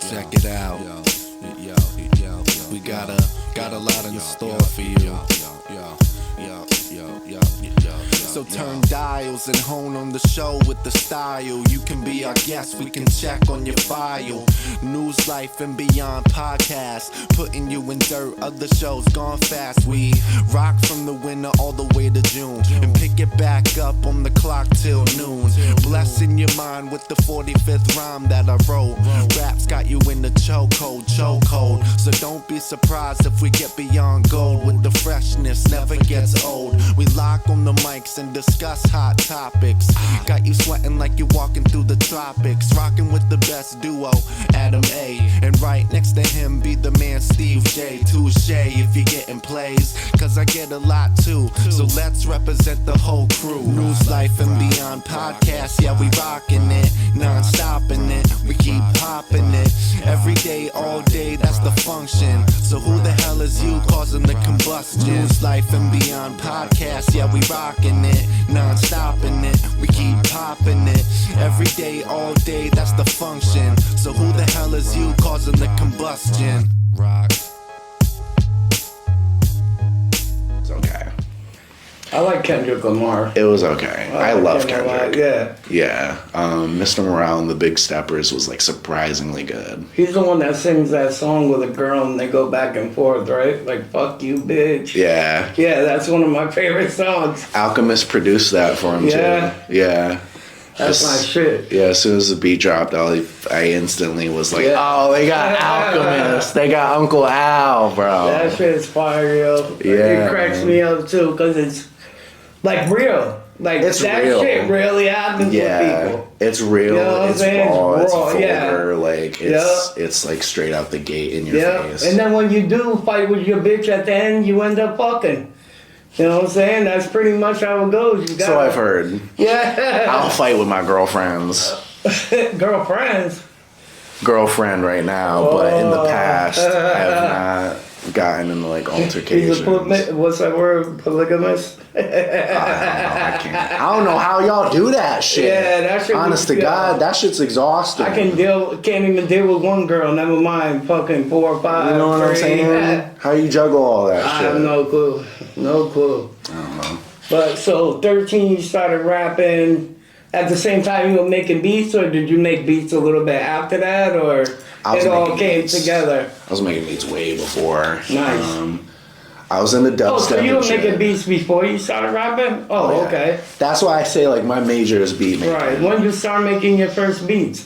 Check it out. We got a lot in store for you. So turn dials and hone on the show with the style. You can be our guest, we can check on your file. News, life, and beyond podcast, putting you in dirt. Other shows gone fast. We rock from the winter all the way to June, and pick it back up on the clock till noon. Blessing your mind with the 45th rhyme that I wrote. Rap's got you in the chokehold. So don't be surprised if we get beyond gold with the freshness, never gets old. We lock on the mics and discuss hot topics. Got you sweating like you're walking through the tropics. Rocking with the best duo, Adam A. And right next to him be the man Steve J. Touche if you're getting plays, cause I get a lot too. So let's represent the whole crew. News, life, and beyond podcast. Yeah, we rocking it, non-stopping it. We keep popping it. Every day, all day, that's the function. So who the hell is you causing the combustion? News, life, and beyond podcast. Yeah, we rocking it, non-stopping it. We keep popping it. Every day, all day, that's the function. So who the hell is you causing the combustion? Rock. It's okay. I like Kendrick Lamar. It was okay. I love Kendrick. Yeah. Mr. Morale and the Big Steppers was like surprisingly good. He's the one that sings that song with a girl and they go back and forth, right? Like, fuck you, bitch. Yeah. Yeah, that's one of my favorite songs. Alchemist produced that for him too. Yeah. That's my shit. Yeah, as soon as the beat dropped, I instantly was like, oh, they got Alchemist. They got Uncle Al, bro. That shit is fire, yo. Yeah. It cracks me up too, because it's like real. Like, it's that real. Shit really happens with people. It's real, You know it's raw, it's vulgar, yeah. like, it's like straight out the gate in your face. And then when you do fight with your bitch at the end, you end up fucking. You know what I'm saying? That's pretty much how it goes. You So I've heard. Yeah. I'll fight with my girlfriends. Girlfriends? Girlfriend right now, but in the past, I have not gotten into like altercations. What's that word? Polygamous? I don't know. I don't know how y'all do that shit. Yeah, that shit. Honest to God, that shit's exhausting. I can't even deal with one girl. Never mind fucking 4 or 5. You know what I'm saying? How you juggle all that shit? I have no clue. No clue. I don't know. But so 13, you started rapping. At the same time you were making beats, or did you make beats a little bit after that, or it all came together? I was making beats way before. Nice. I was in the dubstep. Oh, so you were making beats before you started rapping? Oh, yeah. Okay. That's why I say like my major is beat making. Right. When did you start making your first beats?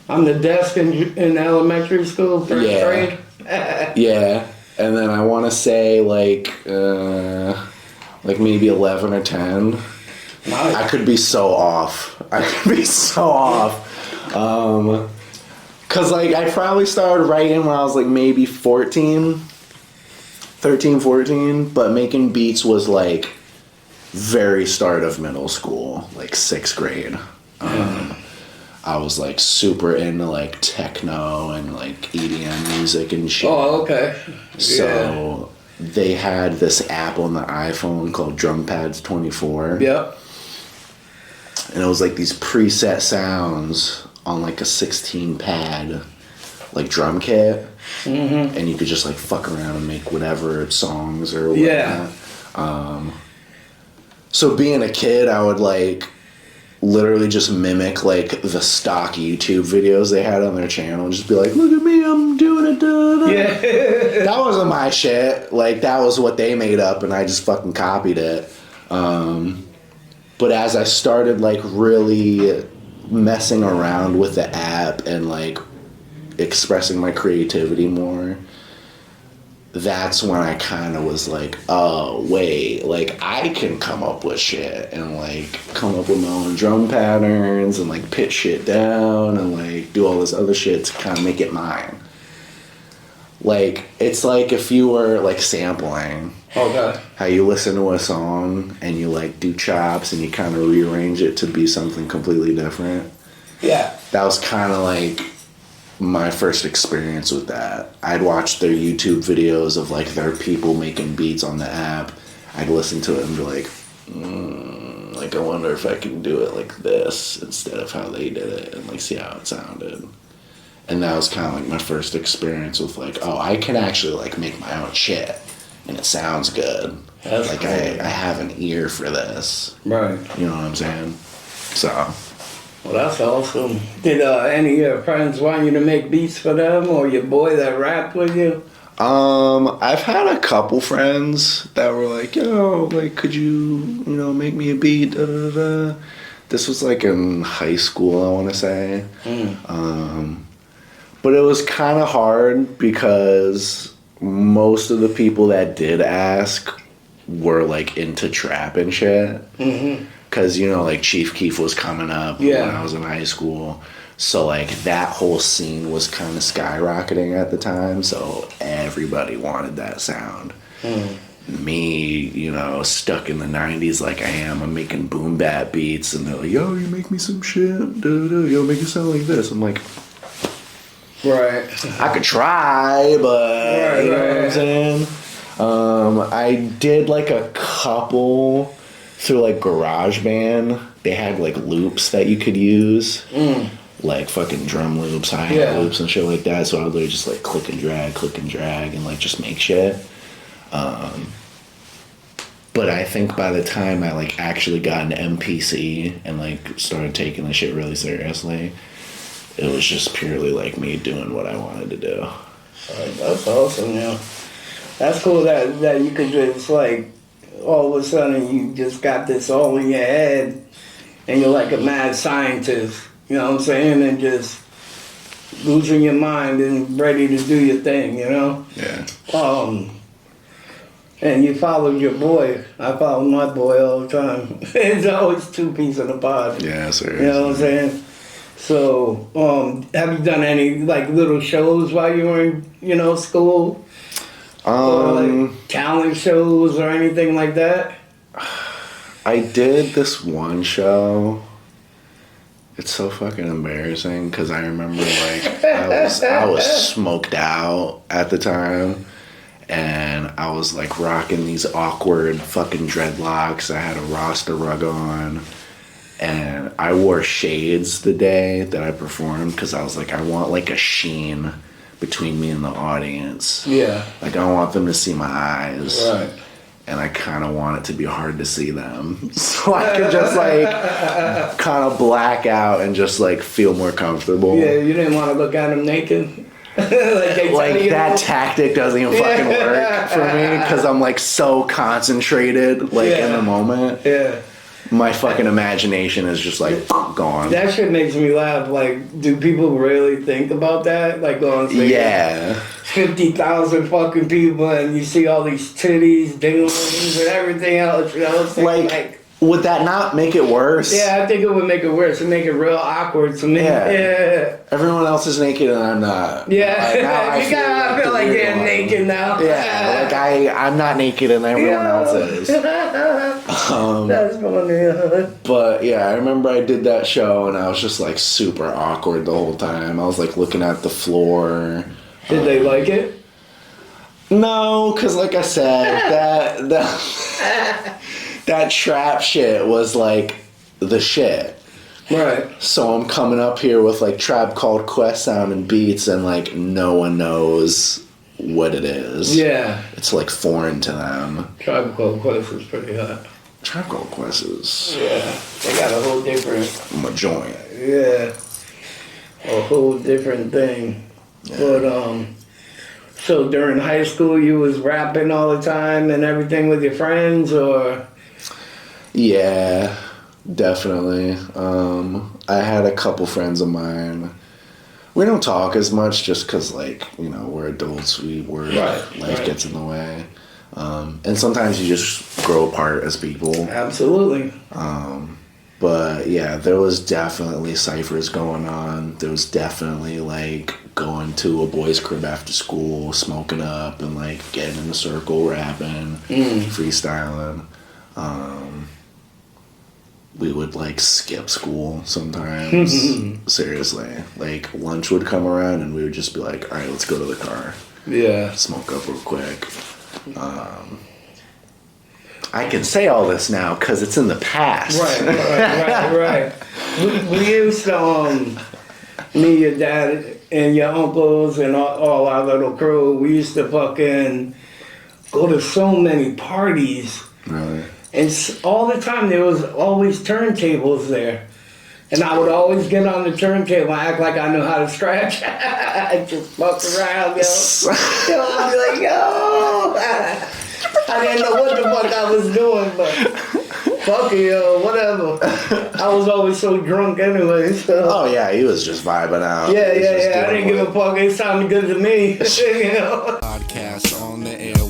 On the desk in elementary school, first grade? Yeah. And then I want to say like maybe 11 or 10. Nice. I could be so off. Cause like I probably started writing when I was like maybe 13, 14, but making beats was like very start of middle school, like 6th grade. I was like super into like techno and like EDM music and shit. Oh, okay. So they had this app on the iPhone called Drumpads 24. Yep. And it was like these preset sounds on like a 16 pad, like drum kit. Mm-hmm. And you could just like fuck around and make whatever songs or whatnot. Yeah. So being a kid, I would like literally just mimic like the stock YouTube videos they had on their channel and just be like, look at me, I'm doing it. Yeah. That wasn't my shit. Like that was what they made up and I just fucking copied it. But as I started like really messing around with the app and like expressing my creativity more, that's when I kind of was like, oh wait, like I can come up with shit and like come up with my own drum patterns and like pitch shit down and like do all this other shit to kind of make it mine. Like it's like if you were like sampling. Okay. How you listen to a song and you like do chops and you kind of rearrange it to be something completely different. Yeah. That was kind of like my first experience with that. I'd watch their YouTube videos of like their people making beats on the app. I'd listen to it and be like, like I wonder if I can do it like this instead of how they did it and like see how it sounded. And that was kind of like my first experience with like, oh, I can actually like make my own shit, and it sounds good. That's like cool. I have an ear for this. Right. You know what I'm saying? So. Well, that's awesome. Did any of your friends want you to make beats for them, or your boy that rapped with you? I've had a couple friends that were like, yo, like, could you make me a beat? Da, da, da, da. This was like in high school, I want to say. But it was kind of hard because most of the people that did ask were like into trap and shit. Because, like Chief Keef was coming up when I was in high school. So, like, that whole scene was kind of skyrocketing at the time. So, everybody wanted that sound. Me, stuck in the 90s like I am. I'm making boom bap beats. And they're like, yo, you make me some shit. Yo, make it sound like this. I'm like, right. I could try, but you know what I'm saying? I did like a couple through like GarageBand. They had like loops that you could use. Like fucking drum loops, hi-hat loops and shit like that. So I would literally just like click and drag and like just make shit. But I think by the time I like actually got an MPC and like started taking the shit really seriously, it was just purely like me doing what I wanted to do. That's awesome, yeah. That's cool that you could just like all of a sudden you just got this all in your head and you're like a mad scientist, you know what I'm saying? And just losing your mind and ready to do your thing, Yeah. And you followed your boy. I follow my boy all the time. It's always two peas in a pod. Yeah, sir. You know what I'm saying? So, have you done any like little shows while you were in, school? Or like talent shows or anything like that? I did this one show. It's so fucking embarrassing because I remember like I was smoked out at the time, and I was like rocking these awkward fucking dreadlocks. I had a Rasta rug on, and I wore shades the day that I performed because I was like, I want like a sheen between me and the audience. Yeah. Like I want them to see my eyes. Right. And I kind of want it to be hard to see them. So I could just like kind of black out and just like feel more comfortable. Yeah, you didn't want to look at them naked? like that tactic doesn't even fucking work for me because I'm like so concentrated like in the moment. Yeah. My fucking imagination is just like gone. That shit makes me laugh. Like, do people really think about that? Like, go on stage. Yeah. 50,000 fucking people, and you see all these titties, ding-a-lings, and everything else. You know what I'm saying? Like, would that not make it worse? Yeah, I think it would make it worse. It'd make it real awkward to me. Yeah. Everyone else is naked and I'm not. Yeah. Now I feel like they're naked now. Yeah. Like I'm not naked and everyone else is. That's funny. But yeah, I remember I did that show and I was just like super awkward the whole time. I was like looking at the floor. Did they like it? No, because like I said, that trap shit was like the shit. Right. So I'm coming up here with like Tribe Called Quest sound and beats and like no one knows what it is. Yeah. It's like foreign to them. Tribe Called Quest is pretty hot. Tribe Called Quest is... Yeah. They got a whole different... I'm a joint. Yeah. A whole different thing. Yeah. But, so during high school you was rapping all the time and everything with your friends, or? Yeah, definitely. I had a couple friends of mine. We don't talk as much just because, like, we're adults. We work. Life gets in the way. And sometimes you just grow apart as people. Absolutely. But, yeah, there was definitely ciphers going on. There was definitely, like, going to a boys' crib after school, smoking up, and, like, getting in a circle, rapping, freestyling. We would like skip school sometimes. Seriously. Like lunch would come around and we would just be like, all right, let's go to the car. Yeah. Smoke up real quick. I can say all this now because it's in the past. Right. We used to, me, your dad, and your uncles, and all our little crew, we used to fucking go to so many parties. Really? And all the time there was always turntables there. And I would always get on the turntable and act like I knew how to scratch. I just fuck around, yo. Yo, I'd be like, yo. I didn't know what the fuck I was doing, but fuck it, yo, whatever. I was always so drunk anyway, so. Oh yeah, he was just vibing out. Yeah, He was just I didn't give a fuck. It sounded good to me, you know. Podcast on the air